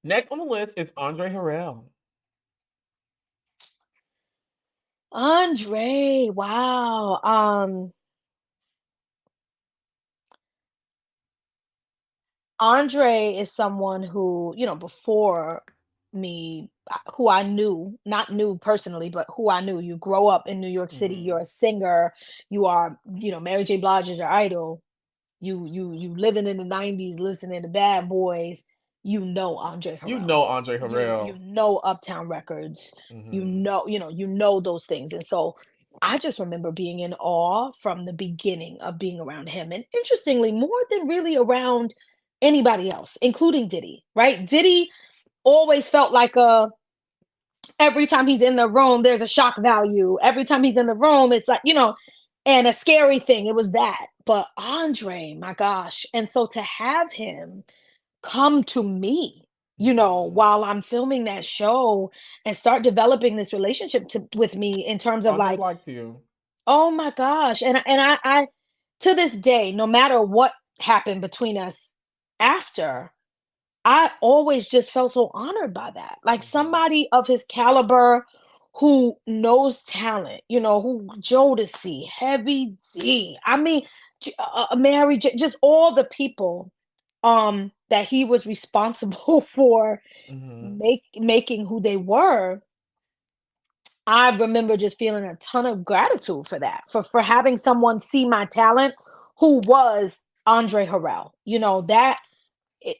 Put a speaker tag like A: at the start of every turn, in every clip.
A: Next on the list is Andre Harrell.
B: Andre, wow. Andre is someone who, before me, who I knew, not knew personally, but who I knew. You grow up in New York City, you're
A: Mhm.
B: a singer, you are, Mary J. Blige is your idol. You living in the 90s, listening to Bad Boys, Andre
A: You
B: Harrell.
A: know Andre
B: You
A: Harrell.
B: know Uptown Records.
A: Mhm.
B: You know those things. And so I just remember being in awe from the beginning of being around him. And interestingly, more than really around anybody else, including Diddy, right? Diddy always felt like a every time he's in the room, there's a shock value. Every time he's in the room, it's like, and a scary thing. It was that. But Andre, my gosh. And so to have him come to me,
A: Mhm.
B: while I'm filming that show and start developing this relationship with me in terms of
A: Andre
B: like,
A: liked you.
B: oh my gosh. And I to this day, no matter what happened between us after, I always just felt so honored by that. Like
A: Mhm.
B: somebody of his caliber who knows talent, who Jodeci, Heavy D. I mean, Mary J, just all the people that he was responsible for
A: Mhm.
B: making who they were. I remember just feeling a ton of gratitude for that, for having someone see my talent who was Andre Harrell. That it,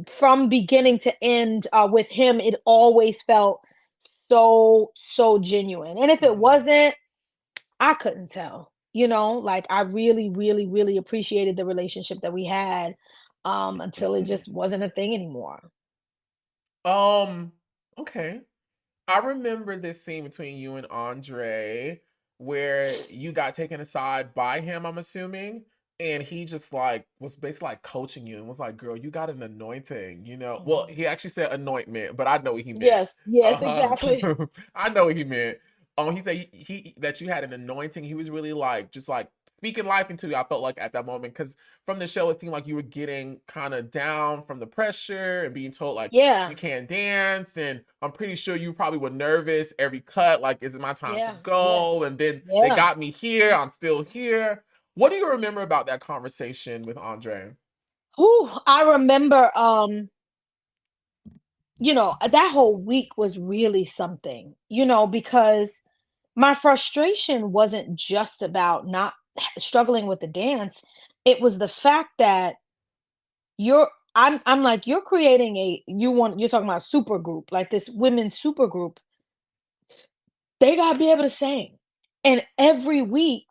B: from beginning to end with him, it always felt so genuine. And if it
A: Mhm.
B: wasn't, I couldn't tell. Like I really, really, really appreciated the relationship that we had until it just wasn't a thing anymore.
A: Um, okay. I remember this scene between you and Andre where you got taken aside by him, I'm assuming, and he just like was basically like coaching you and was like, "Girl, you got an anointing," you know. Well,
B: Mhm.
A: he actually said anointment, but I know what he meant.
B: Yes, yes,
A: Uh-huh.
B: exactly.
A: I know what he meant. He said he that you had an anointing. He was really like just like speaking life into you. I felt like at that moment because from the show it seemed like you were getting kind of down from the pressure and being told like you
B: Yeah,
A: can't dance, and I'm pretty sure you probably were nervous every cut, like, is it my time to
B: yeah, yeah,
A: go? And then they
B: yeah.
A: got me here, I'm still here. What do you remember about that conversation with Andre?
B: Whew, I remember that whole week was really something, because my frustration wasn't just about not struggling with the dance. It was the fact that I'm like, you're creating you're talking about super group, like this women's super group. They gotta be able to sing. And every week,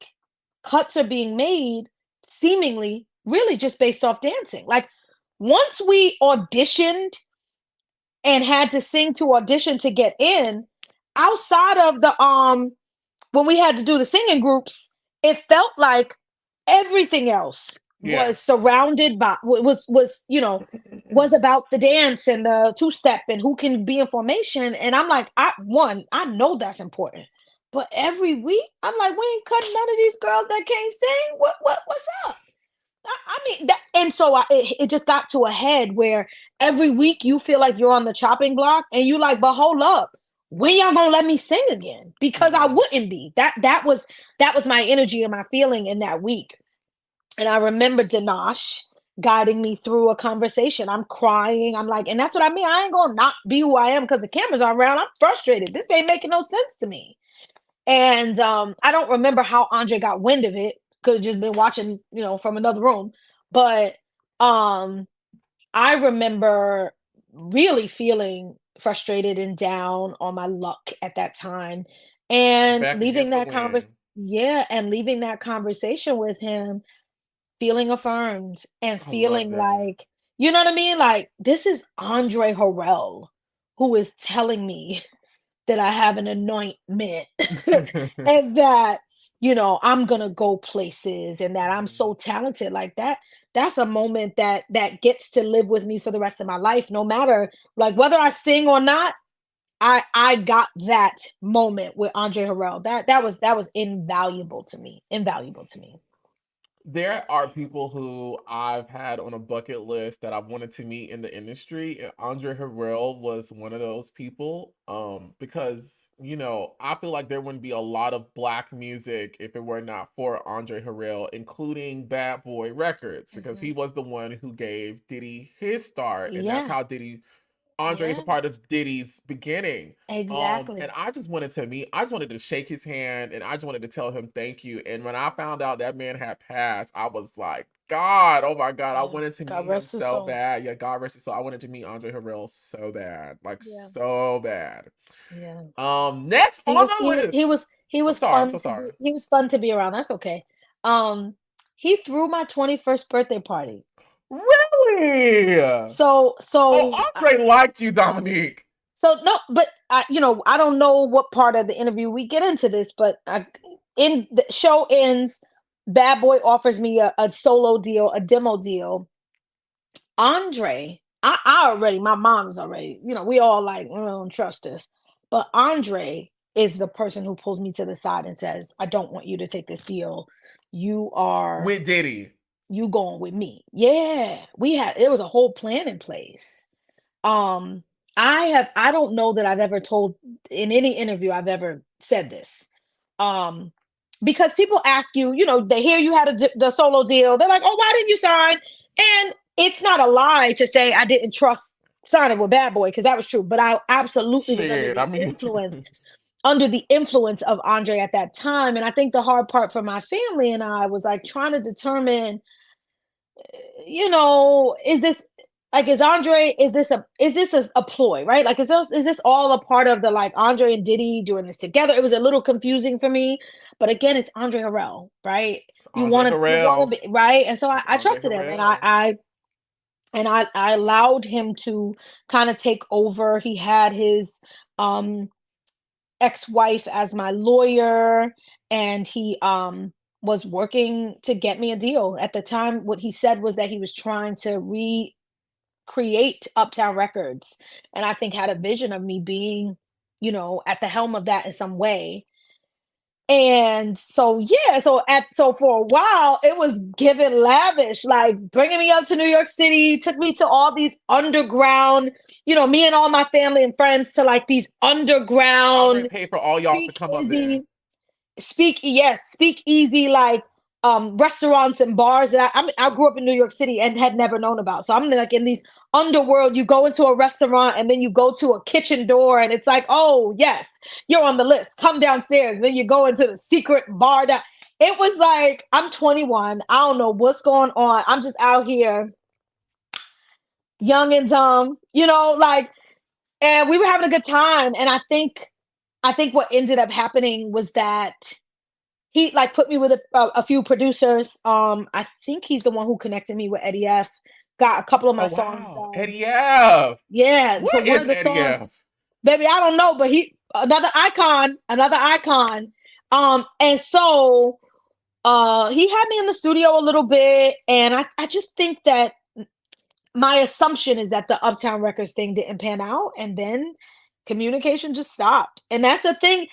B: cuts are being made seemingly really just based off dancing. Like once we auditioned and had to sing to audition to get in, outside of the when we had to do the singing groups, it felt like everything else
A: Yeah.
B: was surrounded by was about the dance and the two step and who can be in formation. And I'm like, I know that's important, but every week I'm like, we ain't cutting none of these girls that can't sing. What's up? I mean, and so it just got to a head where every week you feel like you're on the chopping block, and you like, but hold up, when y'all gonna let me sing again? Because I
A: Mhm.
B: wouldn't be. That was my energy and my feeling in that week. And I remember Danash guiding me through a conversation. I'm crying. I'm like, and that's what I mean. I ain't gonna not be who I am because the cameras are around. I'm frustrated. This ain't making no sense to me. And I don't remember how Andre got wind of it. Could have just been watching, from another room. But um, I remember really feeling frustrated and down on my luck at that time, and
A: Back
B: leaving
A: against the
B: that convers
A: wind.
B: yeah, and leaving that conversation with him, feeling affirmed and
A: I love
B: feeling
A: that.
B: like, you know what I mean? Like this is Andre Harrell who is telling me that I have an anointment and that, I'm gonna go places and that I'm
A: Mhm.
B: so talented like that. That's a moment that gets to live with me for the rest of my life, no matter like whether I sing or not. I got that moment with Andre Harrell. That was invaluable to me. Invaluable to me.
A: There are people who I've had on a bucket list that I've wanted to meet in the industry, and Andre Harrell was one of those people. Because I feel like there wouldn't be a lot of black music if it were not for Andre Harrell, including Bad Boy Records, because he
B: Mhm.
A: was the one who gave Diddy his start, and that's
B: Yeah,
A: how Diddy Andre is a
B: yeah,
A: part of Diddy's beginning. And
B: exactly.
A: I just wanted to shake his hand and I just wanted to tell him thank you. And when I found out that man had passed, I was like, God, oh my God, I
B: Yeah.
A: wanted to
B: God
A: meet him
B: rest his
A: so
B: soul.
A: bad. Yeah, God rest his soul. I wanted to meet Andre Harrell so bad, like
B: Yeah,
A: so bad.
B: yeah.
A: Next
B: He
A: on
B: was
A: the
B: he was he
A: list.
B: was he
A: I'm
B: was
A: sorry, I'm so
B: fun to be
A: sorry.
B: he was fun to be around. That's okay. Um, he threw my 21st birthday party.
A: Really?
B: So
A: Oh, Andre liked you, Dominique.
B: no, but I don't know what part of the interview we get into this, but in the show ends, Bad Boy offers me a solo deal, a demo deal. Andre, I already, my mom's already, we all like, "Mm, I don't trust this." But Andre is the person who pulls me to the side and says, I don't want you to take this deal. You are
A: With Diddy.
B: you going with me. Yeah. It was a whole plan in place. Um, I don't know that I've ever told in any interview I've ever said this. Um, because people ask you, they hear you had the solo deal. They're like, "Oh, why didn't you sign?" And it's not a lie to say I didn't trust signing with Bad Boy because that was true, but I absolutely was
A: Shit, I mean,
B: under the influence of Andre at that time. And I think the hard part for my family and I was like trying to determine, is this like is this a ploy, right? Like is this all a part of the like Andre and Diddy doing this together? It was a little confusing for me. But again, it's Andre Harrell, right?
A: it's
B: You
A: Andre
B: want to
A: Harrell.
B: be right. And so I,
A: It's
B: I
A: Andre
B: trusted him and
A: Harrell.
B: I allowed him to kind of take over. He had his um ex-wife as my lawyer and he was working to get me a deal. At the time what he said was that he was trying to recreate Uptown Records and I think had a vision of me being, at the helm of that in some way. And so yeah, so for a while it was given lavish, like bringing me up to New York City, took me to all these underground, me and all my family and friends to like these
A: Andre
B: underground
A: paid for all y'all to come up there.
B: speakeasy speak easy like restaurants and bars that I grew up in New York City and had never known about. So I'm like in these underworld, you go into a restaurant and then you go to a kitchen door and it's like, oh yes, you're on the list. Come downstairs. And then you go into the secret bar that it was like I'm 21. I don't know what's going on. I'm just out here young and dumb, like and we were having a good time. And I think what ended up happening was that he like put me with a few producers. I think he's the one who connected me with Eddie F. Got a couple of
A: Oh
B: my songs
A: wow,
B: done.
A: Eddie F.
B: Yeah, so
A: What
B: one
A: is
B: of the
A: Eddie
B: songs,
A: F?
B: baby, I don't know, but he another icon. And so he had me in the studio a little bit, and I just think that my assumption is that the Uptown Records thing didn't pan out, and then communication just stopped. And that's the thing,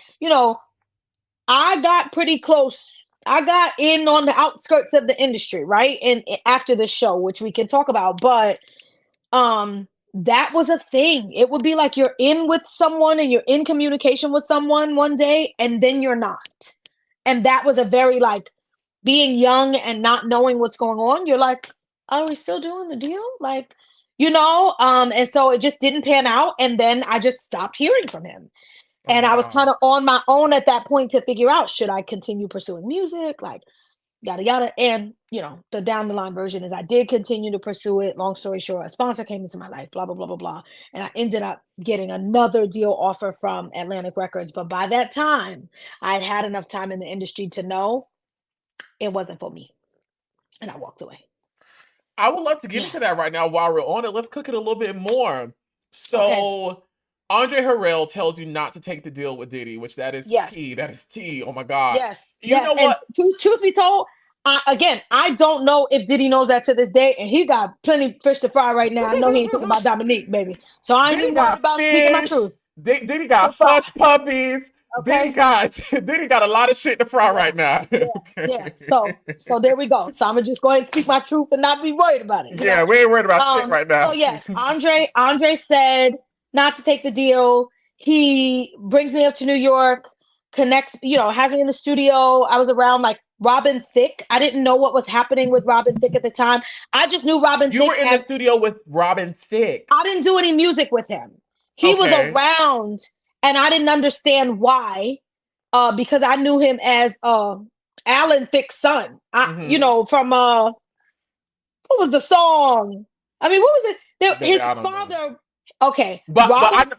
B: I got pretty close. I got in on the outskirts of the industry, right? And after the show, which we can talk about, but that was a thing. It would be like you're in with someone and you're in communication with someone one day and then you're not. And that was a very like being young and not knowing what's going on. You're like, are we still doing the deal? Like, and so it just didn't pan out and then I just stopped hearing from him.
A: Oh
B: And I was kind
A: wow.
B: of on my own at that point to figure out should I continue pursuing music, like yada yada. And the down the line version is I did continue to pursue it. Long story short, a sponsor came into my life, blah blah blah blah blah, and I ended up getting another deal offer from Atlantic Records. But by that time, I had had enough time in the industry to know it wasn't for me, and I walked away.
A: I would love to get
B: Yeah.
A: into that right now while we're on it. Let's cook it a little bit more.
B: Okay.
A: So, Andre Harrell tells you not to take the deal with Diddy, which that is
B: Yes.
A: T. That is T. Oh my God.
B: Yes,
A: You
B: yes,
A: know
B: and
A: what?
B: truth be told, again, I don't know if Diddy knows that to this day, and he got plenty fish to fry right now. I know he ain't thinking about Dominique, baby. So I ain't
A: Diddy
B: even worried
A: got
B: about speaking my
A: fish.
B: truth.
A: Diddy
B: So
A: got
B: far,
A: flush puppies.
B: Okay.
A: Diddy got a lot of shit to fry
B: Yeah,
A: right now.
B: yeah, yeah. So there we go. So I'm gonna just go ahead and speak my truth and not be worried about it, you
A: Yeah,
B: know.
A: we ain't worried about shit right
B: So
A: now.
B: yes, Andre said not to take the deal. He brings me up to New York, connects, has me in the studio. I was around like Robin Thicke. I didn't know what was happening with Robin Thicke at the time. I just knew Robin
A: You were
B: Thicke
A: in the
B: as
A: studio with Robin Thicke.
B: I didn't do any music with him. He was
A: Okay.
B: around and I didn't understand why. Because I knew him as Alan Thicke's son.
A: Mm-hmm.
B: From what was the song? I mean, what was it?
A: Baby,
B: His
A: I don't know.
B: father. Okay,
A: But
B: Robin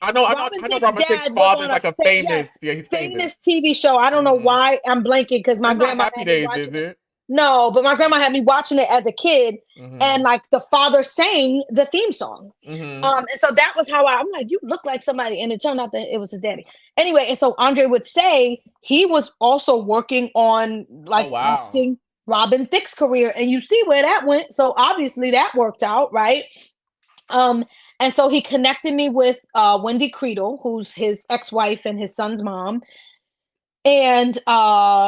A: I know
B: Thicke's
A: Robin Thicke's
B: dad was
A: father
B: on
A: is
B: a
A: like a
B: yes,
A: famous. Yeah, he's famous.
B: famous TV show. I don't know
A: Hmm.
B: why I'm blanking because my
A: It's not
B: grandma
A: Happy
B: had me
A: Days, is
B: watching it.
A: it?
B: No, but my grandma had me watching it as a kid, and
A: Hmm.
B: like the father sang the theme song.
A: Hmm.
B: And so that was how I'm like, you look like somebody, and it turned out that it was his daddy. Anyway, and so Andre would say he was also working on
A: Oh
B: like
A: wow.
B: boosting Robin Thicke's career, and you see where that went. So obviously that worked out, right? Um, and so he connected me with Wendy Creedle, who's his ex-wife and his son's mom. And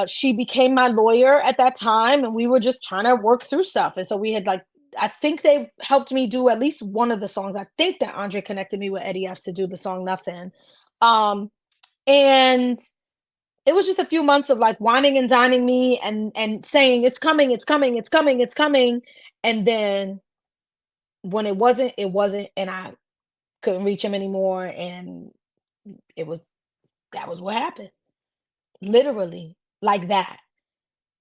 B: she became my lawyer at that time, and we were just trying to work through stuff. And so we had like I think they helped me do at least one of the songs. I think that Andre connected me with Eddie F to do the song Nothing. Um, and it was just a few months of like whining and dining me and saying it's coming, it's coming, it's coming, it's coming. And then when it wasn't, and I couldn't reach him anymore. And it was that was what happened. Literally like that.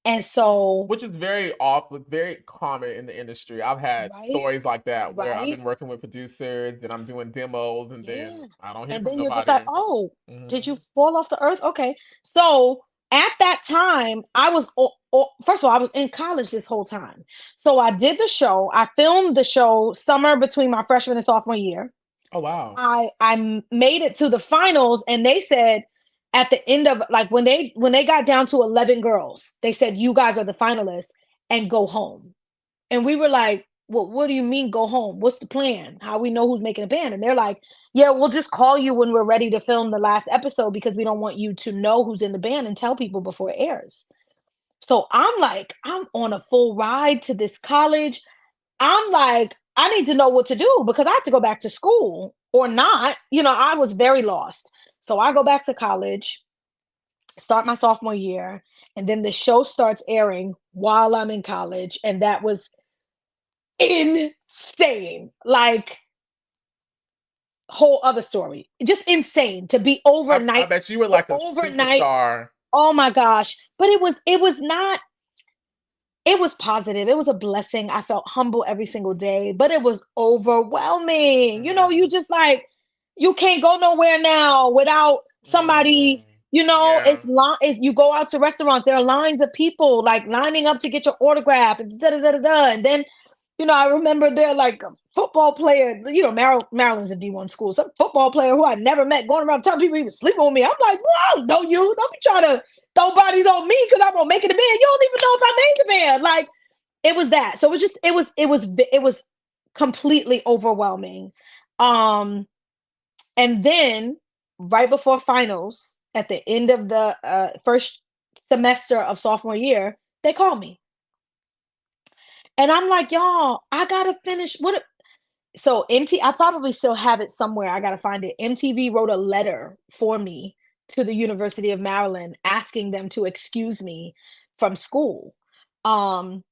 B: And so,
A: Which is very off, very common in the industry. I've had
B: right,
A: stories like that where I've
B: right,
A: been working with producers, then I'm doing demos, and then
B: yeah.
A: I don't hear
B: And
A: from
B: then you're just like,
A: nobody.
B: oh, did
A: Hmm.
B: you fall off the earth? Okay. So at that time, I was first of all, I was in college this whole time. So I did the show. I filmed the show summer between my freshman and sophomore year.
A: Oh wow.
B: I made it to the finals, and they said at the end of like when they got down to 11 girls, they said you guys are the finalists and go home. And we were like, well, what do you mean go home? What's the plan? How we know who's making a band? And they're like, yeah, we'll just call you when we're ready to film the last episode because we don't want you to know who's in the band and tell people before it airs. So I'm like, I'm on a full ride to this college. I'm like, I need to know what to do because I have to go back to school or not. I was very lost. So I go back to college, start my sophomore year, and then the show starts airing while I'm in college. And that was insane. Like, whole other story. Just insane to be
A: I
B: overnight.
A: bet you were
B: So
A: like a
B: overnight,
A: superstar.
B: oh my gosh. But it was not it was positive. It was a blessing. I felt humble every single day, but it was overwhelming. You
A: Hmm.
B: just like you can't go nowhere now without
A: Hmm.
B: somebody.
A: Yeah.
B: It's you go out to restaurants. There are lines of people like lining up to get your autograph and da da da da da. And then, I remember there like a football player. Maryland's a D1 school. Some football player who I never met going around telling people he was sleeping with me. I'm like, wow, no, you don't be trying to throw bodies on me because I'm gonna make it a band. You don't even know if I made the band. Like it was that. So it was just it was completely overwhelming. Um, and then right before finals, at the end of the first semester of sophomore year, they called me, and I'm like, y'all, I gotta finish. So I probably still have it somewhere. I gotta find it. MTV wrote a letter for me to the University of Maryland asking them to excuse me from school um,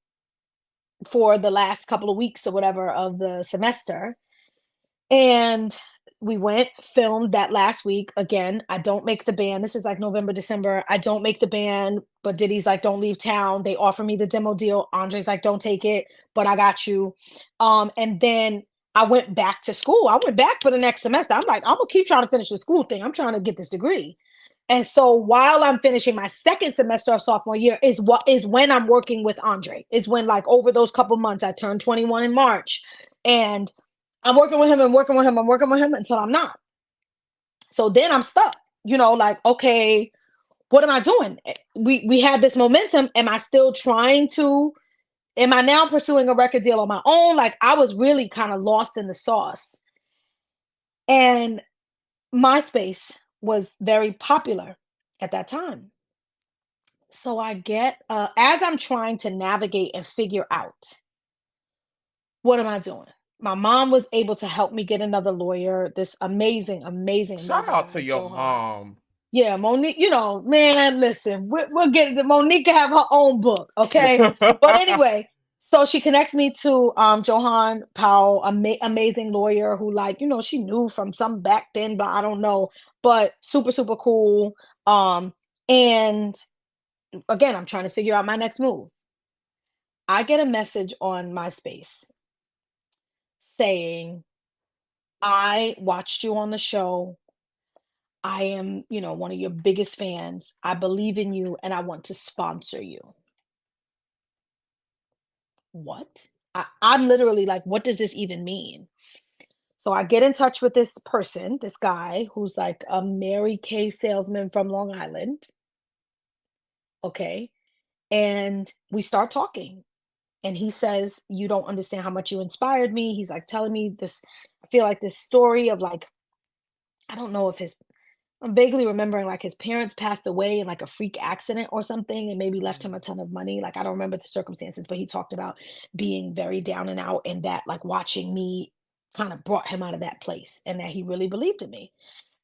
B: for the last couple of weeks or whatever of the semester. And we went, filmed that last week. Again, I don't make the band. This is like November, December. I don't make the band, but Diddy's like, don't leave town. They offer me the demo deal. Andre's like, don't take it, but I got you. And then I went back to school. I went back for the next semester. I'm like, I'm gonna keep trying to finish the school thing. I'm trying to get this degree. And so while I'm finishing my second semester of sophomore year is when I'm working with Andre. Is when like over those couple months I turned 21 in March. And I'm working with him and working with him and working with him until I'm not. So then I'm stuck, like, okay, what am I doing? We had this momentum. Am I still am I now pursuing a record deal on my own? Like I was really kind of lost in the sauce. And MySpace was very popular at that time. So I get as I'm trying to navigate and figure out what am I doing? My mom was able to help me get another lawyer, this amazing, amazing,
A: Shout
B: amazing
A: out to
B: guy,
A: your
B: Johan.
A: mom.
B: Yeah, Monique, man, listen, we'll get it. Monique can have her own book, okay? But anyway, so she connects me to Johan Powell, amazing lawyer who, like, she knew from some back then, but I don't know, but super, super cool. And again, I'm trying to figure out my next move. I get a message on MySpace saying, I watched you on the show. I am, one of your biggest fans. I believe in you and I want to sponsor you. What? I'm literally like, what does this even mean? So I get in touch with this person, this guy who's like a Mary Kay salesman from Long Island. Okay. And we start talking. And he says, you don't understand how much you inspired me. He's like telling me this, I feel like this story of like, I don't know if I'm vaguely remembering like his parents passed away in like a freak accident or something and maybe left him a ton of money. Like I don't remember the circumstances, but he talked about being very down and out and that like watching me kind of brought him out of that place and that he really believed in me.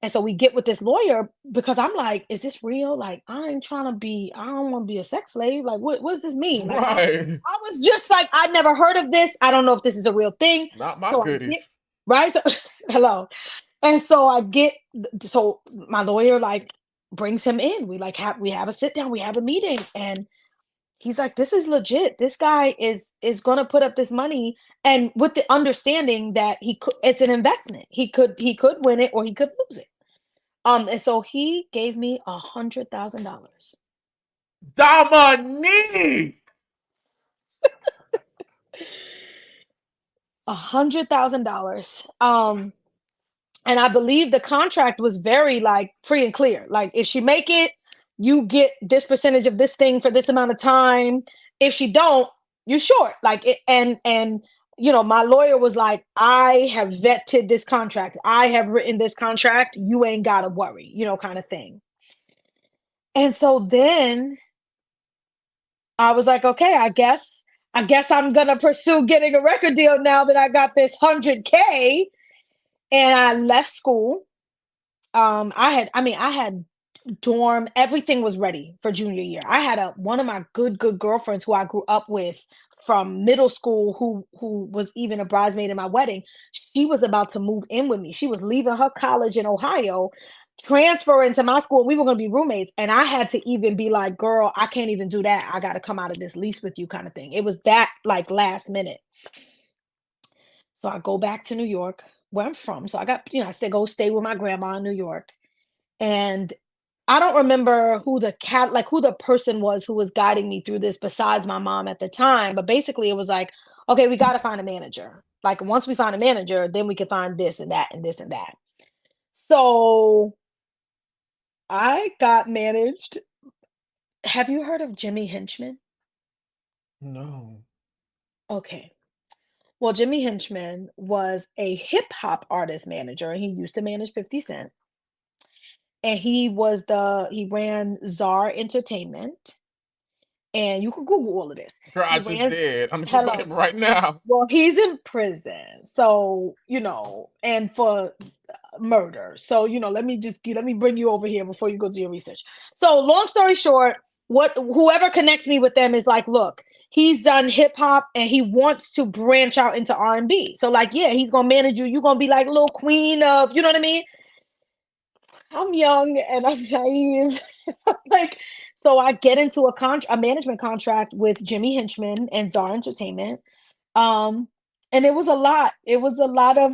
B: And so we get with this lawyer because I'm like, is this real? Like, I don't want to be a sex slave. Like, what does this mean? Like,
A: Right.
B: I was just like, I'd never heard of this. I don't know if this is a real thing.
A: Not my
B: So I get,
A: goodies.
B: right? So, hello. And so so my lawyer like brings him in. We have a sit down, we have a meeting, and he's like, "This is legit. This guy is going to put up this money, and with the understanding that it's an investment. He could win it or he could lose it." And so he gave me $100,000.
A: Dominique!
B: $100,000. And I believe the contract was very like free and clear. Like if she make it, you get this percentage of this thing for this amount of time. If she don't, you short. Like it, and my lawyer was like, I have vetted this contract. I have written this contract. You ain't gotta worry, kind of thing. And so then I was like, okay, I guess I'm gonna pursue getting a record deal now that I got this 100K. And I left school. I had dorm, everything was ready for junior year. I had one of my good girlfriends who I grew up with from middle school who was even a bridesmaid in my wedding. She was about to move in with me. She was leaving her college in Ohio, transferring to my school. We were going to be roommates, and I had to even be like, "Girl, I can't even do that. I got to come out of this lease with you," kind of thing. It was that like last minute. So I go back to New York, where I'm from. So I said go stay with my grandma in New York. And I don't remember who the person was who was guiding me through this besides my mom at the time. But basically it was like, okay, we got to find a manager. Like once we find a manager, then we can find this and that and this and that. So I got managed. Have you heard of Jimmy Henchman?
A: No.
B: Okay. Well, Jimmy Henchman was a hip hop artist manager, and he used to manage 50 Cent. And he ran Czar Entertainment. And you can Google all of this.
A: Girl, I
B: He
A: just
B: ran
A: did. I'm looking for
B: Hello.
A: him right now.
B: Well, he's in prison. So, and for murder. So, let me bring you over here before you go do your research. So, long story short, whoever connects me with them is like, look, he's done hip hop and he wants to branch out into R&B. So like, yeah, he's going to manage you. You're going to be like little queen of, you know what I mean? I'm young and I'm naive. Like, so I get into a management contract with Jimmy Henchman and Czar Entertainment. Um, and it was a lot. It was a lot of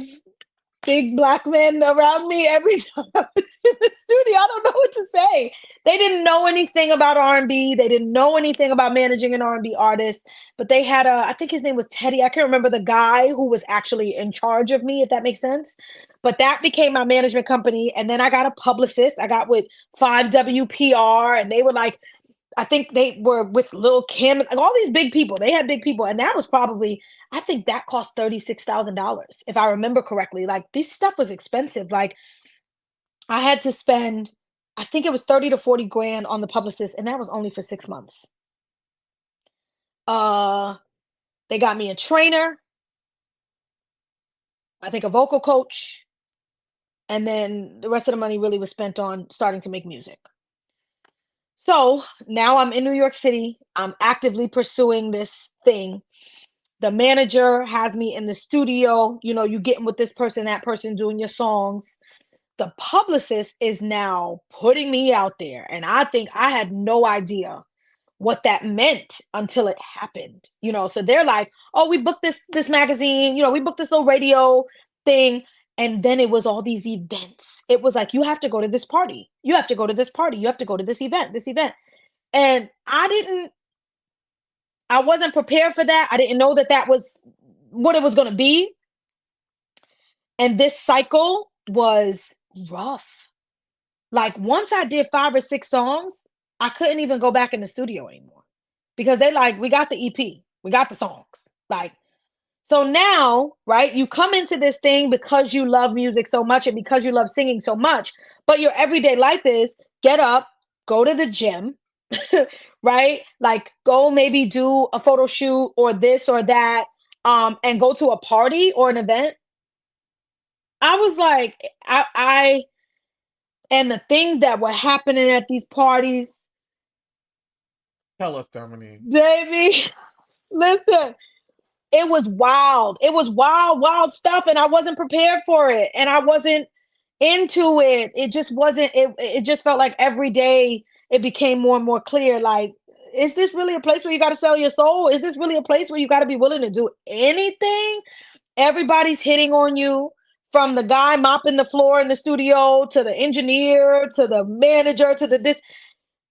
B: big black men around me every time I was in the studio. I don't know what to say. They didn't know anything about R&B. They didn't know anything about managing an R&B artist. But they had I think his name was Teddy. I can't remember the guy who was actually in charge of me, if that makes sense. But that became my management company. And then I got a publicist. I got with 5WPR, and they were like, I think they were with Lil Kim, like all these big people. They had big people. And that was probably, I think that cost $36,000, if I remember correctly. Like this stuff was expensive. Like I had to spend, I think it was 30 to 40 grand on the publicist, and that was only for 6 months. Uh, they got me a trainer, I think a vocal coach, and then the rest of the money really was spent on starting to make music. So now I'm in New York City. I'm actively pursuing this thing. The manager has me in the studio. You know, you getting with this person, that person doing your songs. The publicist is now putting me out there. And I think I had no idea what that meant until it happened. You know, so they're like, oh, we booked this magazine, we booked this little radio thing. And then it was all these events. It was like, you have to go to this party. You have to go to this party. You have to go to this event, this event. And I wasn't prepared for that. I didn't know that that was what it was going to be. And this cycle was rough. Like once I did 5 or 6 songs, I couldn't even go back in the studio anymore because they like, we got the EP, we got the songs. Like, so now, right, you come into this thing because you love music so much and because you love singing so much, but your everyday life is get up, go to the gym, right? Like go maybe do a photo shoot or this or that, and go to a party or an event. I was like, I and the things that were happening at these parties,
A: Tell us, Dominique.
B: baby, listen, it was wild. It was wild, wild stuff, and I wasn't prepared for it, and I wasn't into it. It just wasn't. It just felt like every day it became more and more clear. Like, is this really a place where you got to sell your soul? Is this really a place where you got to be willing to do anything? Everybody's hitting on you, from the guy mopping the floor in the studio to the engineer to the manager to the this.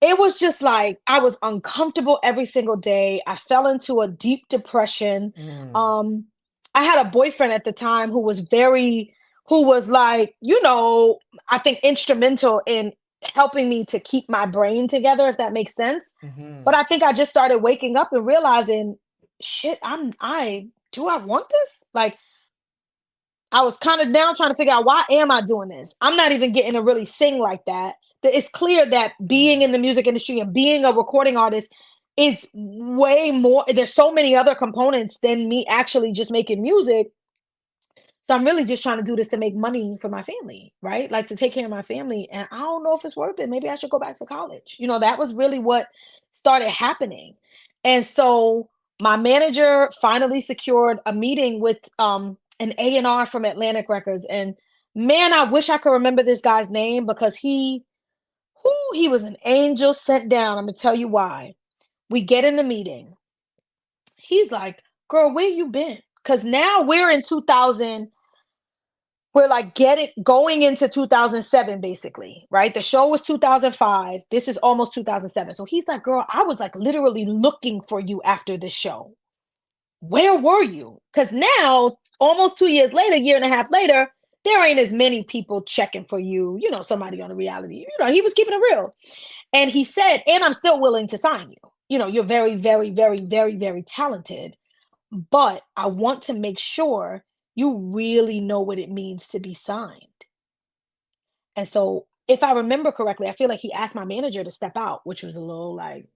B: It was just like I was uncomfortable every single day. I fell into a deep depression.
A: Mm.
B: Um, I had a boyfriend at the time who was like, I think instrumental in helping me to keep my brain together, if that makes sense. But
A: Mhm.
B: I think I just started waking up and realizing, shit, I do I want this? Like I was kind of now trying to figure out, why am I doing this? I'm not even getting to really sing like that. It's clear that being in the music industry and being a recording artist is way more. There's so many other components than me actually just making music. So I'm really just trying to do this to make money for my family, right? Like to take care of my family. And I don't know if it's worth it. Maybe I should go back to college. That was really what started happening. And so my manager finally secured a meeting with an A&R from Atlantic Records. And man, I wish I could remember this guy's name because he was an angel sent down. I'm gonna tell you why. We get in the meeting. He's like, girl, where you been? Because now we're in 2000, we're like going into 2007 basically, right? The show was 2005, this is almost 2007. So he's like, girl, I was like literally looking for you after this show. Where were you? Because now almost 2 years later, year and a half later, there ain't as many people checking for you, somebody on a reality. He was keeping it real. And he said, and I'm still willing to sign you. You're very, very, very, very, very talented, but I want to make sure you really know what it means to be signed. And so, if I remember correctly, I feel like he asked my manager to step out, which was a little like,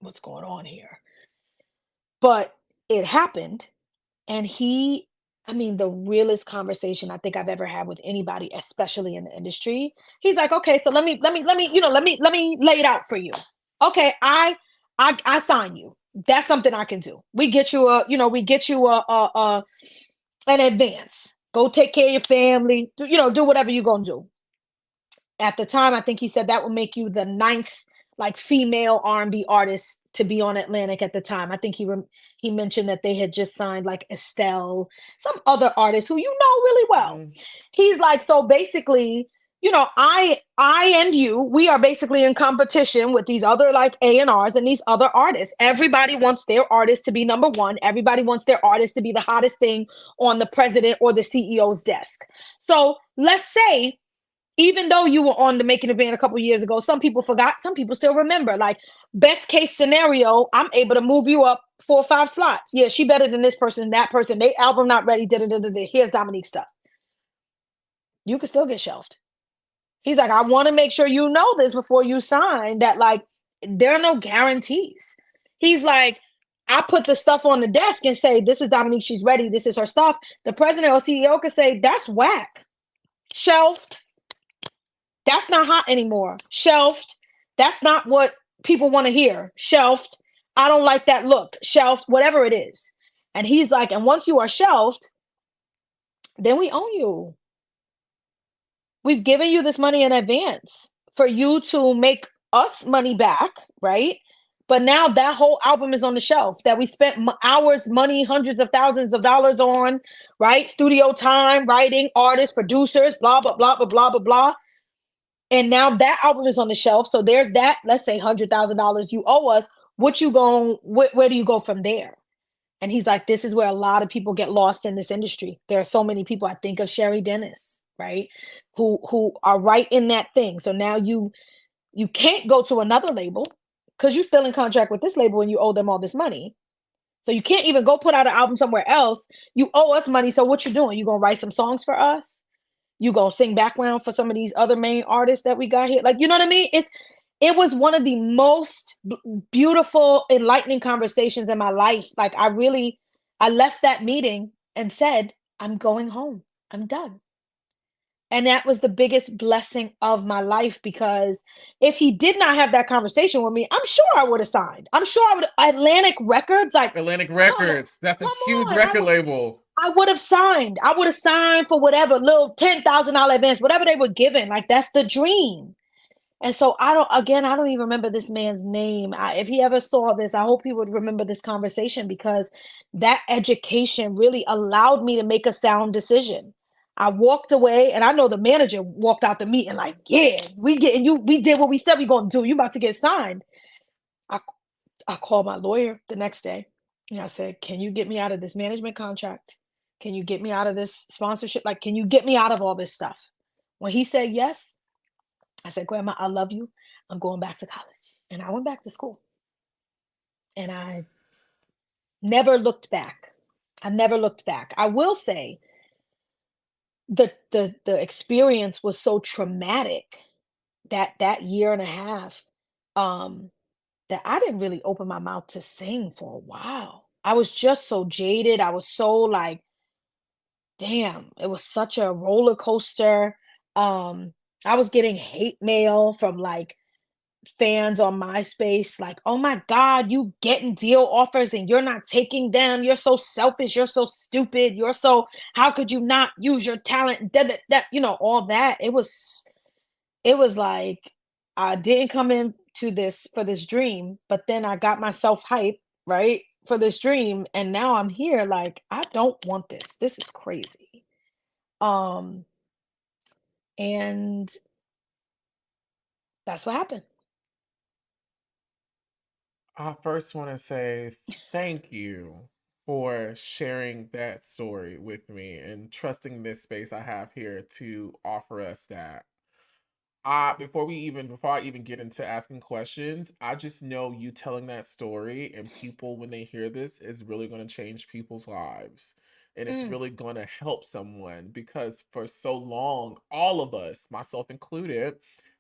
B: what's going on here? But it happened. And I mean, the realest conversation I think I've ever had with anybody, especially in the industry. He's like, okay, so let me lay it out for you. Okay, I sign you. That's something I can do. We get you an advance. Go take care of your family. Do whatever you're gonna do. At the time, I think he said that would make you the ninth like female R&B artist to be on Atlantic at the time. I think he mentioned that they had just signed like Estelle, some other artists who really well.
A: Mhm.
B: He's like, so basically, I and you, we are basically in competition with these other like A&Rs and these other artists. Everybody wants their artist to be number one. Everybody wants their artist to be the hottest thing on the president or the CEO's desk. So let's say, even though you were on the Making a Band a couple years ago, some people forgot, some people still remember. Like, best case scenario, I'm able to move you up 4 or 5 slots. Yeah, she better than this person, that person. They album not ready. Da, da, da, da, da. Here's Dominique stuff. You could still get shelved. He's like, I want to make sure you know this before you sign that, like, there are no guarantees. He's like, I put the stuff on the desk and say, this is Dominique, she's ready, this is her stuff. The president or CEO could say, that's whack. Shelved. That's not hot anymore. Shelved. That's not what people want to hear. Shelved. I don't like that look. Shelved. Whatever it is. And he's like, and once you are shelved, then we own you. We've given you this money in advance for you to make us money back, right? But now that whole album is on the shelf that we spent hours, money, hundreds of thousands of dollars on, right? Studio time, writing, artists, producers, blah, blah, blah, blah, blah, blah, blah. And now that album is on the shelf. So there's that, let's say $100,000 you owe us. What you going, where do you go from there? And he's like, this is where a lot of people get lost in this industry. There are so many people. I think of Sherry Dennis, right? Who are right in that thing. So now you can't go to another label because you're still in contract with this label and you owe them all this money. So you can't even go put out an album somewhere else. You owe us money. So what you doing? You gonna write some songs for us? You gonna sing background for some of these other main artists that we got here? Like, you know what I mean? It was one of the most beautiful, enlightening conversations in my life. Like, I left that meeting and said, I'm going home. I'm done. And that was the biggest blessing of my life, because if he did not have that conversation with me, I'm sure I would have signed. I'm sure I would. Atlantic Records, like,
A: Atlantic
B: come on,
A: Records. That's a
B: come
A: huge
B: on.
A: record label.
B: I would have signed. I would have signed for whatever little $10,000 advance, whatever they were giving. Like, that's the dream. And so I don't even remember this man's name. If he ever saw this, I hope he would remember this conversation, because that education really allowed me to make a sound decision. I walked away, and I know the manager walked out the meeting like, yeah, we getting you. We did what we said we going to do. You about to get signed. I, I called my lawyer the next day and I said, can you get me out of this management contract? Can you get me out of this sponsorship? Like, can you get me out of all this stuff? When he said yes, I said, Grandma, I love you. I'm going back to college. And I went back to school. And I never looked back. I never looked back. I will say the experience was so traumatic, that year and a half, um, that I didn't really open my mouth to sing for a while. I was just so jaded. I was so like, damn, it was such a roller coaster. Um, I was getting hate mail from like fans on MySpace, like, "Oh my God, you getting deal offers and you're not taking them. You're so selfish. You're so stupid. You're so, how could you not use your talent?" That, all that. It was like I didn't come into this for this dream, but then I got myself hyped, right? For this dream, and now I'm here like, I don't want this. This is crazy. Um, and that's what happened.
A: I first want to say thank you for sharing that story with me and trusting this space I have here to offer us that. Before I even get into asking questions, I just know you telling that story and people when they hear this is really going to change people's lives. And it's
B: Mm,
A: really going to help someone because for so long, all of us, myself included,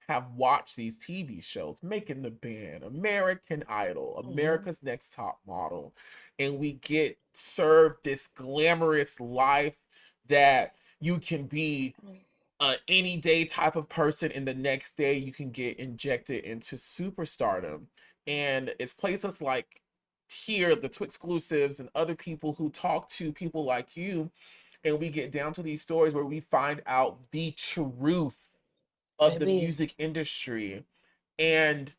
A: have watched these TV shows, Making the Band, American Idol,
B: mhm.
A: America's Next Top Model, and we get served this glamorous life that you can be any day type of person, and the next day you can get injected into superstardom. And it's places like here, the Twit exclusives, and other people who talk to people like you, and we get down to these stories where we find out the truth of the
B: Baby.
A: music industry. And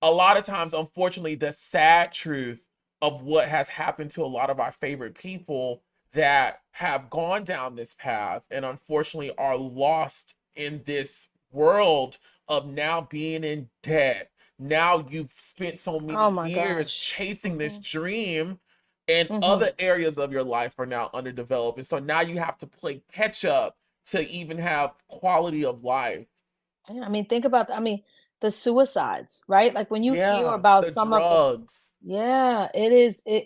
A: a lot of times, unfortunately, the sad truth of what has happened to a lot of our favorite people that have gone down this path and unfortunately are lost in this world of now being in debt. Now you've spent so
B: Oh
A: many
B: my
A: years
B: gosh.
A: chasing this
B: Mhm,
A: dream, and
B: mhm.
A: other areas of your life are now underdeveloped. And so now you have to play catch up to even have quality of life.
B: Yeah, I mean, think about, the suicides, right? Like, when you hear
A: Yeah,
B: about
A: the
B: some of the,
A: drugs.
B: yeah,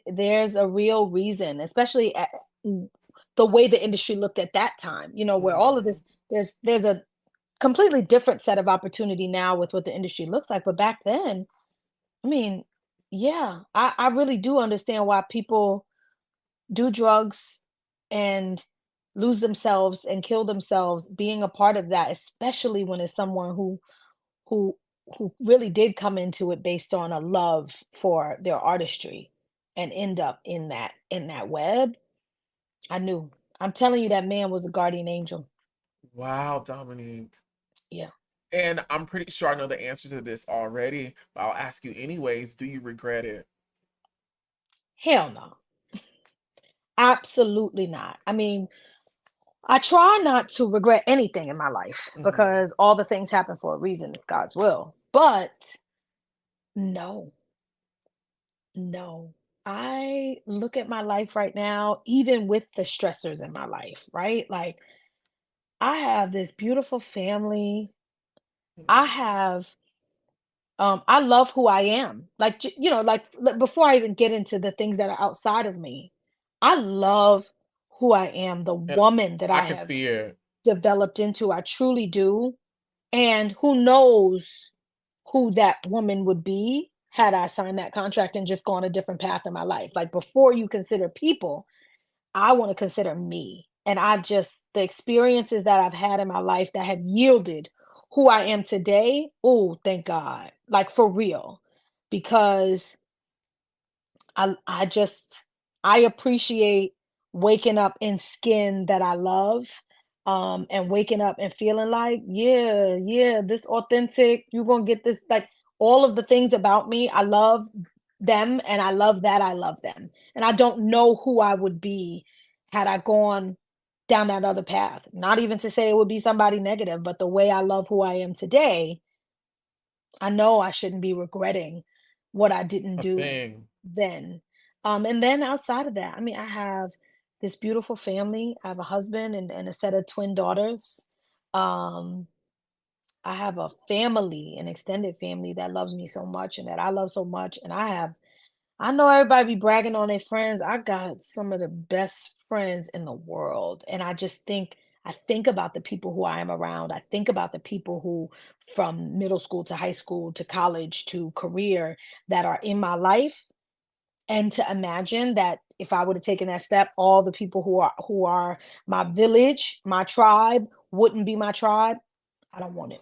B: there's a real reason, especially the way the industry looked at that time, where all of
A: Mhm.
B: this, there's a completely different set of opportunity now with what the industry looks like. But back then, I mean, yeah, I really do understand why people do drugs and lose themselves and kill themselves being a part of that, especially when it's someone who who really did come into it based on a love for their artistry and end up in that web. I knew. I'm telling you that man was a guardian angel.
A: Wow, Dominique.
B: Yeah.
A: And I'm pretty sure I know the answer to this already, but I'll ask you anyways. Do you regret it?
B: Hell no. Absolutely not. I mean, I try not to regret anything in my life
A: Hmm.
B: because all the things happen for a reason, it's God's will. But no, no. I look at my life right now, even with the stressors in my life, right? Like, I have this beautiful family. I have I love who I am. Like before I even get into the things that are outside of me, I love who I am, the
A: And
B: woman that
A: I
B: I
A: can
B: have
A: see it.
B: developed into. I truly do. And who knows who that woman would be had I signed that contract and just gone a different path in my life. Like before you consider people, I want to consider me. And the experiences that I've had in my life that have yielded who I am today. Oh, thank God. Like for real. Because I just I appreciate waking up in skin that I love, and waking up and feeling like, yeah, yeah, this authentic, you're gonna get this, like all of the things about me, I love them and I love that I love them. And I don't know who I would be had I gone down that other path. Not even to say it would be somebody negative, but the way I love who I am today, I know I shouldn't be regretting what I didn't
A: A
B: do
A: thing.
B: then. And then outside of that, I mean, I have this beautiful family. I have a husband and a set of twin daughters. Um, I have a family, an extended family that loves me so much and that I love so much. And I know everybody be bragging on their friends. I got some of the best friends in the world. And I think about the people who I am around. I think about the people who from middle school to high school to college to career that are in my life. And to imagine that if I would have taken that step, all the people who are my village, my tribe, wouldn't be my tribe. I don't want it.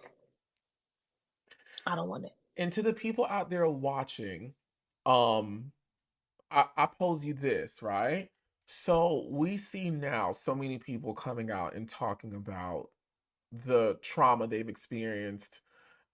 B: I don't want it.
A: And to the people out there watching, um, I pose you this, right? So we see now so many people coming out and talking about the trauma they've experienced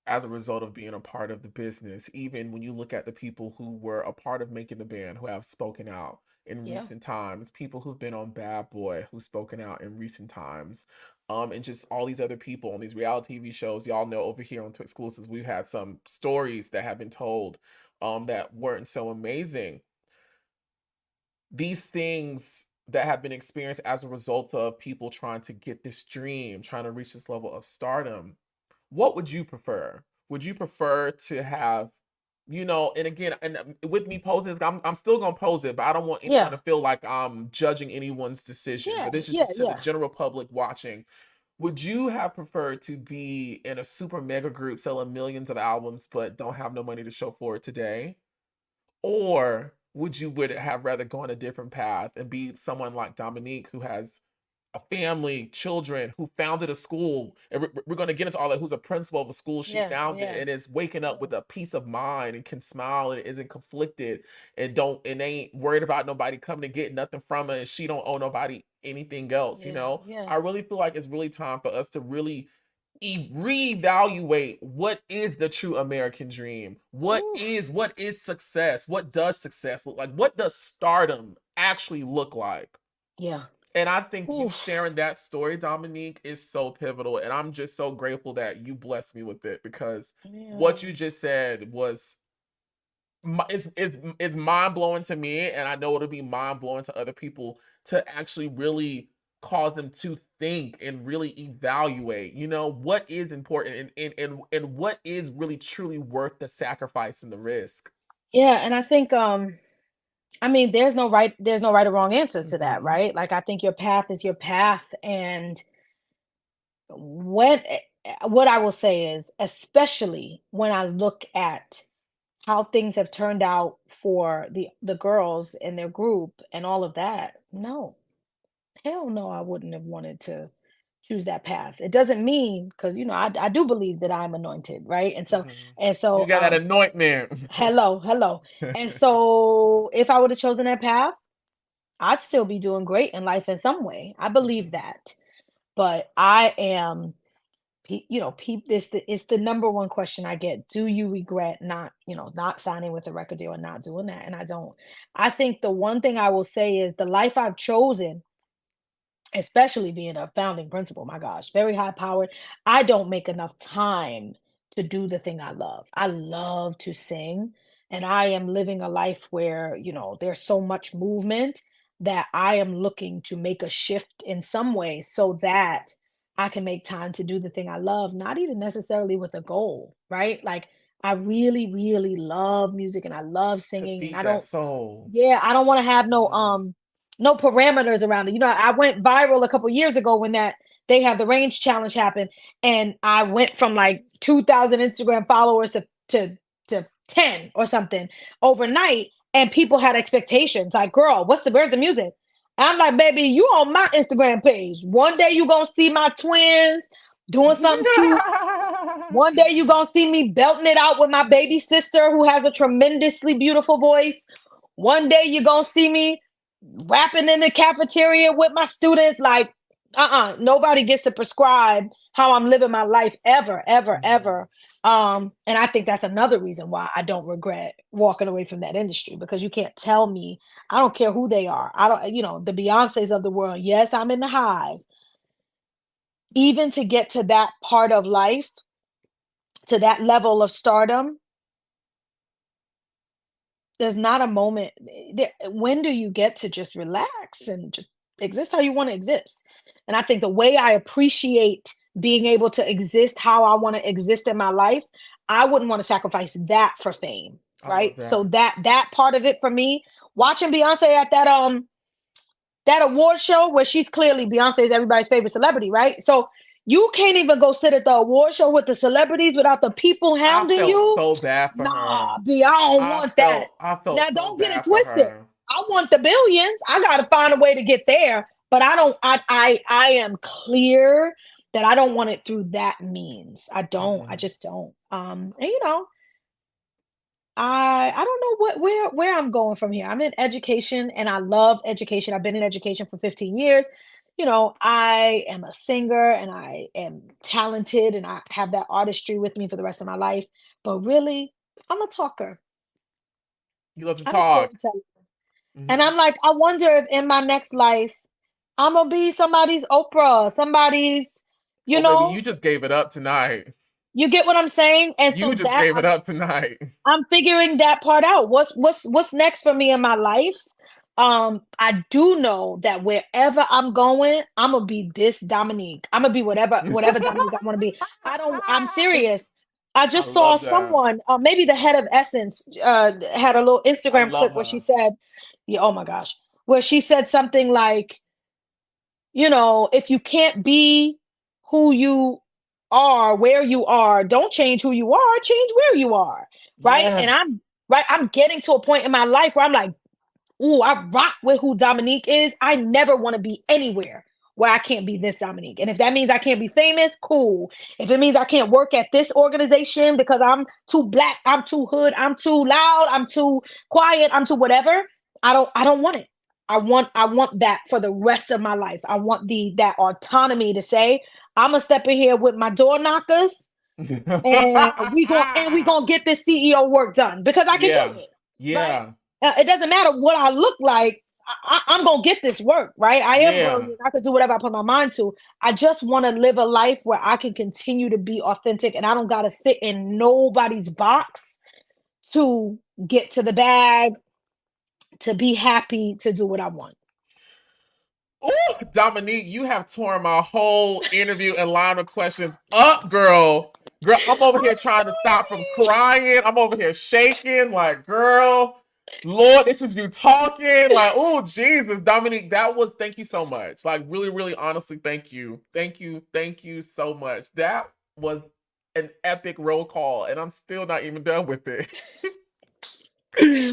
A: as a result of being a part of the business. Even when you look at the people who were a part of making the band who have spoken out in
B: Yeah.
A: recent times, people who've been on Bad Boy who've spoken out in recent times, and just all these other people on these reality TV shows. Y'all know over here on Twix Exclusives, we've had some stories that have been told that weren't so amazing. These things that have been experienced as a result of people trying to get this dream, trying to reach this level of stardom, what would you prefer? Would you prefer to have, and again, and with me posing this, I'm still gonna pose it, but I don't want anyone
B: Yeah.
A: to feel like I'm judging anyone's decision. But
B: Yeah.
A: this is
B: Yeah.
A: just to the
B: Yeah.
A: general public watching. Would you have preferred to be in a super mega group selling millions of albums but don't have no money to show for it today? Or would have rather gone a different path and be someone like Dominique who has a family, children, who founded a school, and we're going to get into all that, who's a principal of a school she
B: Yeah.
A: founded
B: Yeah.
A: and is waking up
B: Yeah.
A: with a peace of mind and can smile and isn't conflicted and don't and ain't worried about nobody coming to get nothing from her and she don't owe nobody anything else,
B: Yeah. Yeah.
A: I really feel like it's really time for us to really reevaluate what is the true American dream.
B: Oof.
A: What is success? What does success look like? What does stardom actually look like?
B: Yeah.
A: And I think you
B: Oof.
A: sharing that story, Dominique, is so pivotal. And I'm just so grateful that you blessed me with it because
B: Yeah.
A: what you just said was it's mind blowing to me, and I know it'll be mind blowing to other people to actually really cause them to think and really evaluate, what is important and what is really truly worth the sacrifice and the risk.
B: Yeah. And I think I mean, there's no right or wrong answer to that,
A: Hmm.
B: right? Like I think your path is your path. And when what I will say is, especially when I look at how things have turned out for the girls in their group and all of that, no, hell no, I wouldn't have wanted to choose that path. It doesn't mean because I do believe that I'm anointed, right? And so
A: Mhm.
B: and
A: You
B: so
A: got that anointment.
B: hello. And so if I would have chosen that path, I'd still be doing great in life in some way. I believe
A: Mhm.
B: that. But I am this it's the number one question I get. Do you regret not signing with a record deal and not doing that? And I don't. I think the one thing I will say is the life I've chosen, especially being a founding principal, my gosh, very high powered. I don't make enough time to do the thing I love. I love to sing, and I am living a life where, there's so much movement that I am looking to make a shift in some way so that I can make time to do the thing I love, not even necessarily with a goal, right? Like, I really, really love music and I love
A: To
B: singing, and
A: feed
B: I
A: that
B: don't
A: soul.
B: yeah, I don't wanna have
A: Mhm.
B: no parameters around it. I went viral a couple years ago when that they have the range challenge happen, and I went from like 2,000 Instagram followers to 10 or something overnight, and people had expectations like, "Girl, where's the music?" And I'm like, "Baby, you on my Instagram page. One day you gonna see my twins doing something cute. One day you gonna see me belting it out with my baby sister who has a tremendously beautiful voice. One day you're gonna see me rapping in the cafeteria with my students. Like, nobody gets to prescribe how I'm living my life ever, ever,
A: Mhm.
B: ever. And I think that's another reason why I don't regret walking away from that industry because you can't tell me, I don't care who they are. I don't, the Beyoncés of the world. Yes, I'm in the hive. Even to get to that part of life, to that level of stardom, there's not a moment when do you get to just relax and just exist how you want to exist? And I think the way I appreciate being able to exist how I want to exist in my life, I wouldn't want to sacrifice that for fame,
A: I love
B: right? So
A: that.
B: that part of it for me, watching Beyonce at that award show where she's clearly Beyonce is everybody's favorite celebrity, right? So you can't even go sit at the award show with the celebrities without the people
A: I
B: hounding
A: felt
B: you.
A: so bad for
B: Nah,
A: her.
B: B, I don't want that.
A: I felt
B: Now
A: so
B: don't get it
A: bad for
B: twisted.
A: her.
B: I want the billions. I gotta find a way to get there. But I don't I am clear that I don't want it through that means. I
A: Mhm.
B: just don't. And I don't know where I'm going from here. I'm in education and I love education. I've been in education for 15 years. I am a singer and I am talented and I have that artistry with me for the rest of my life. But really, I'm a talker.
A: You love to
B: I'm a
A: talk.
B: storyteller. And
A: Mhm.
B: I'm like, I wonder if in my next life I'm gonna be somebody's Oprah, somebody's, you
A: Oh, baby,
B: know,
A: you just gave it up tonight.
B: you get what I'm saying? And
A: You
B: so
A: just
B: that
A: gave it up tonight.
B: I'm figuring that part out. What's next for me in my life? I do know that wherever I'm going, I'm gonna be this Dominique. I'm gonna be whatever Dominique I want to be. I'm serious. I
A: I
B: just saw
A: love that.
B: someone, maybe the head of Essence, had a little
A: I
B: Instagram
A: love
B: clip where she
A: her.
B: said, "Yeah, oh my gosh," where she said something like, if you can't be who you are, where you are, don't change who you are, change where you are. Right. And
A: Yes.
B: I'm getting to a point in my life where I'm like, ooh, I rock with who Dominique is. I never want to be anywhere where I can't be this Dominique. And if that means I can't be famous, cool. If it means I can't work at this organization because I'm too black, I'm too hood, I'm too loud, I'm too quiet, I'm too whatever, I don't want it. I want that for the rest of my life. I want that autonomy to say, I'm gonna step in here with my door knockers and we gonna get this CEO work done because I can do
A: Yeah.
B: it, right?
A: Yeah.
B: It doesn't matter what I look like. I'm gonna get this work, right? I am
A: Yeah.
B: brilliant. I can do whatever I put my mind to. I just want to live a life where I can continue to be authentic, and I don't gotta fit in nobody's box to get to the bag, to be happy, to do what I want.
A: Oh, Dominique, you have torn my whole interview and line of questions up, girl. Girl, I'm over here
B: I'm
A: trying to stop from
B: sorry.
A: crying. I'm over here shaking, like, girl, Lord, this is you talking. Like, oh, Jesus, Dominique, thank you so much. Like, really, really, honestly, thank you. Thank you. Thank you so much. was an epic roll call, and I'm still not even done with it.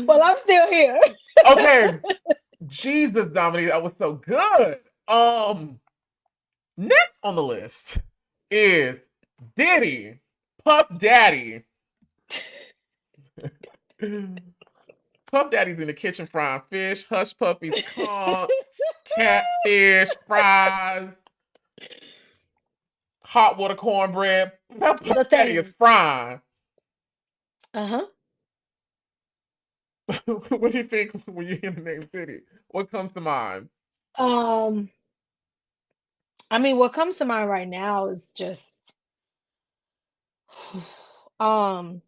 B: Well, I'm still here.
A: Okay, Jesus, Dominique, that was so good. Next on the list is Diddy, Puff Daddy. Puff Daddy's in the kitchen frying fish, hush puppies, conch, catfish, fries, hot water cornbread. Puff
B: The
A: Daddy is
B: thing.
A: frying.
B: Uh-huh.
A: What do you think when you hear the name Diddy? What comes to mind?
B: Um, I mean, what comes to mind right now is just um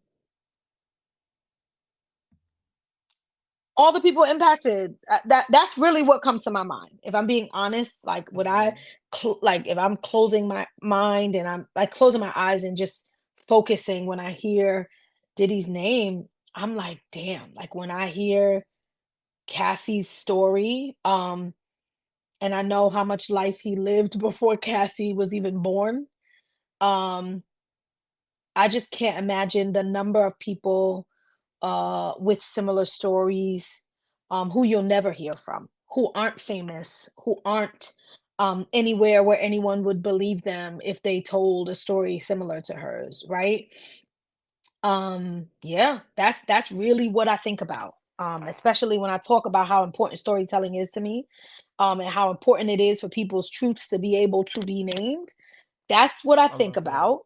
B: all the people impacted. That's really what comes to my mind. If I'm being honest, like when I
A: Mhm.
B: like if I'm closing my mind and I'm like closing my eyes and just focusing when I hear Diddy's name, I'm like, damn. Like when I hear Cassie's story, and I know how much life he lived before Cassie was even born. Um, I just can't imagine the number of people with similar stories who you'll never hear from, who aren't famous, who aren't anywhere where anyone would believe them if they told a story similar to hers, right? Yeah, that's really what I think about. Especially when I talk about how important storytelling is to me, and how important it is for people's truths to be able to be named. That's what I
A: I
B: think
A: love that.
B: about.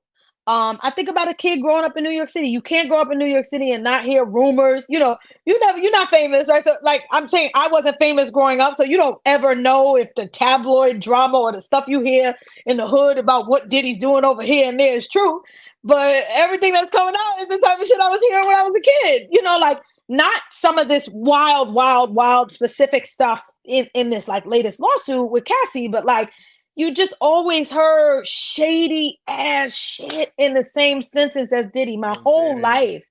B: I think about a kid growing up in New York City. You can't grow up in New York City and not hear rumors. You're not famous, right? So like I'm saying I wasn't famous growing up, so you don't ever know if the tabloid drama or the stuff you hear in the hood about what Diddy's doing over here and there is true. But everything that's coming out is the type of shit I was hearing when I was a kid. Like not some of this wild, wild, wild specific stuff in this like latest lawsuit with Cassie, but like you just always heard shady ass shit in the same sentence as Diddy my
A: As
B: whole
A: Diddy.
B: life.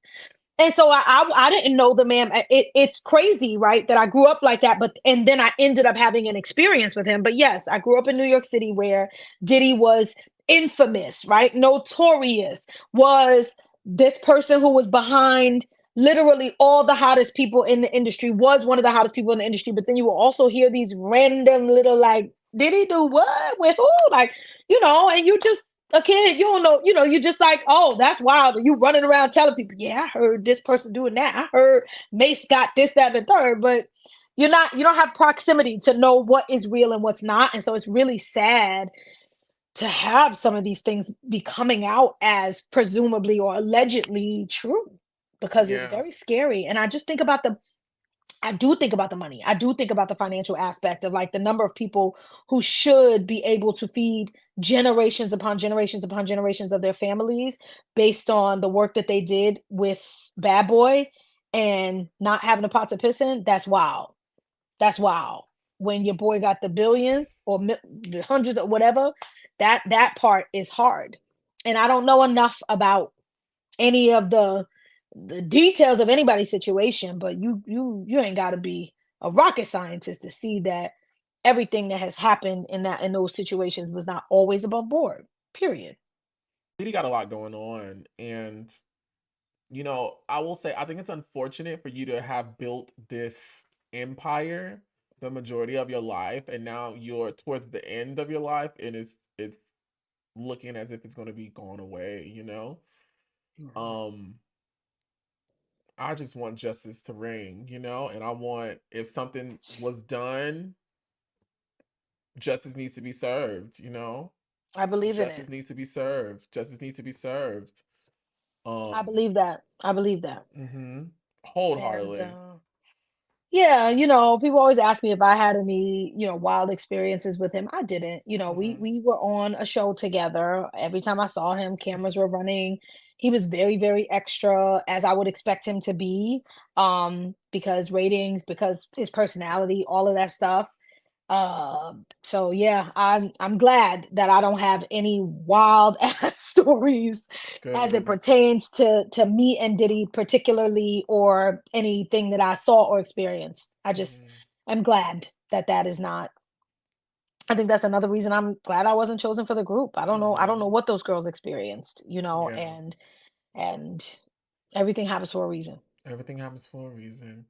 B: And so I didn't know the man. It's crazy, right? That I grew up like that, but and then I ended up having an experience with him. But yes, I grew up in New York City where Diddy was infamous, right? Notorious, was this person who was behind literally all the hottest people in the industry, was one of the hottest people in the industry. But then you will also hear these random little like, did he do what with who? Like, and you just a kid, you don't know, you're just like, oh, that's wild. And you running around telling people, yeah, I heard this person doing that. I heard Mace got this, that, and the third, but you don't have proximity to know what is real and what's not. And so it's really sad to have some of these things be coming out as presumably or allegedly true because it's
A: Yeah.
B: very scary. And I do think about the money. I do think about the financial aspect of like the number of people who should be able to feed generations upon generations upon generations of their families based on the work that they did with Bad Boy and not having a pot to piss in. That's wild. That's wild. When your boy got the billions or the hundreds or whatever, that part is hard. And I don't know enough about any of the details of anybody's situation, but you ain't got to be a rocket scientist to see that everything that has happened in those situations was not always above board. Period.
A: Diddy got a lot going on. And, I will say, I think it's unfortunate for you to have built this empire the majority of your life. And now you're towards the end of your life and it's looking as if it's going to be gone away.
B: Mhm.
A: Um, I just want justice to reign, and I want if something was done, justice needs to be served.
B: I believe in
A: Justice
B: it.
A: needs to be served. Justice needs to be served.
B: I
A: Um,
B: believe that. I believe that.
A: mhm.
B: And
A: Wholeheartedly.
B: yeah, people always ask me if I had any, wild experiences with him. I didn't.
A: Mhm.
B: We were on a show together. Every time I saw him, cameras were running. He was very, very extra, as I would expect him to be, because ratings, because his personality, all of that stuff. So yeah, I'm glad that I don't have any wild ass stories as it
A: Good.
B: pertains to me and Diddy particularly, or anything that I saw or experienced.
A: Mhm.
B: I'm glad that that is not I think that's another reason I'm glad I wasn't chosen for the group. I don't know
A: Mhm.
B: what those girls experienced, you know,
A: Yeah.
B: and everything happens for a reason.
A: Everything happens for a reason.